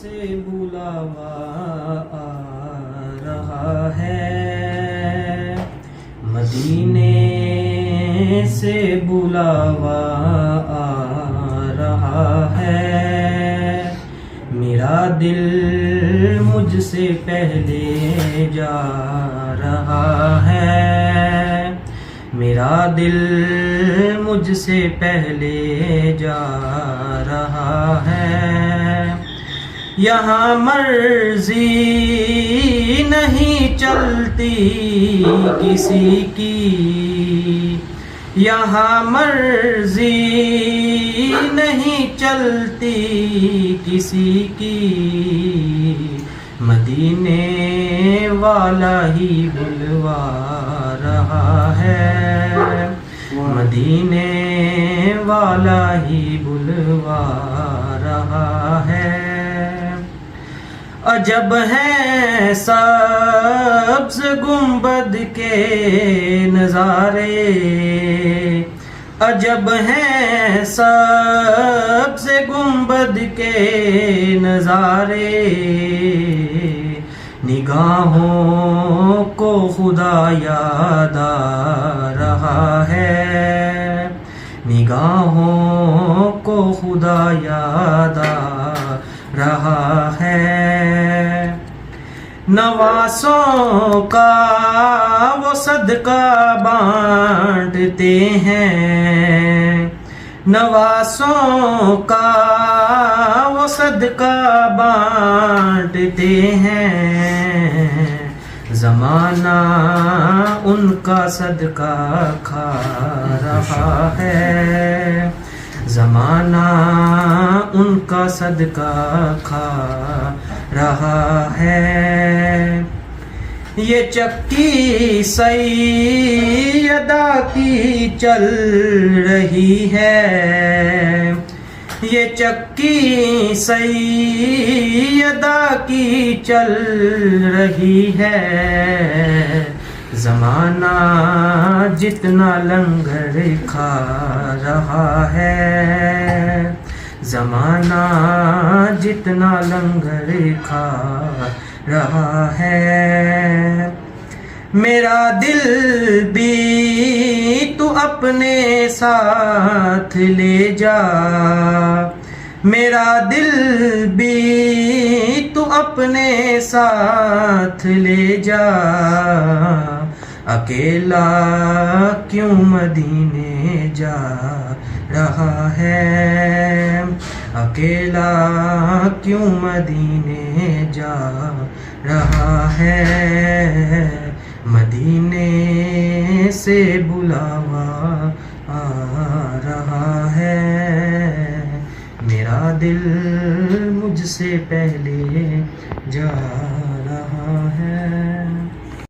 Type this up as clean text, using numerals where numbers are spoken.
से बुलावा आ रहा है, मदीने से बुलावा आ रहा है। मेरा दिल मुझसे पहले जा रहा है, मेरा दिल मुझसे पहले जा रहा है। यहाँ मर्जी नहीं चलती किसी की, यहाँ मर्जी नहीं चलती किसी की। मदीने वाला ही बुलवा रहा है, मदीने वाला ही बुलवा रहा है। अजब है सब्ज़ गुंबद के नज़ारे, अजब है सब्ज़ गुंबद के नज़ारे। निगाहों को खुदा याद आ रहा है, निगाहों को खुदा याद आ रहा है। नवासों का वो सदका बांटते हैं, नवासों का वो सदका बांटते हैं। ज़माना उनका सदका खा रहा है, ज़माना उनका सदका खा रहा है। ये चक्की सैयदा की चल रही है, ये चक्की सैयदा की चल रही है। ज़माना जितना लंगर खा रहा है, ज़माना जितना लंगर खा रहा है। मेरा दिल भी तू अपने साथ ले जा, मेरा दिल भी तू अपने साथ ले जा। अकेला क्यों मदीने जा रहा है, अकेला क्यों मदीने जा रहा है। मदीने से बुलावा आ रहा है, मेरा दिल मुझसे पहले जा रहा है।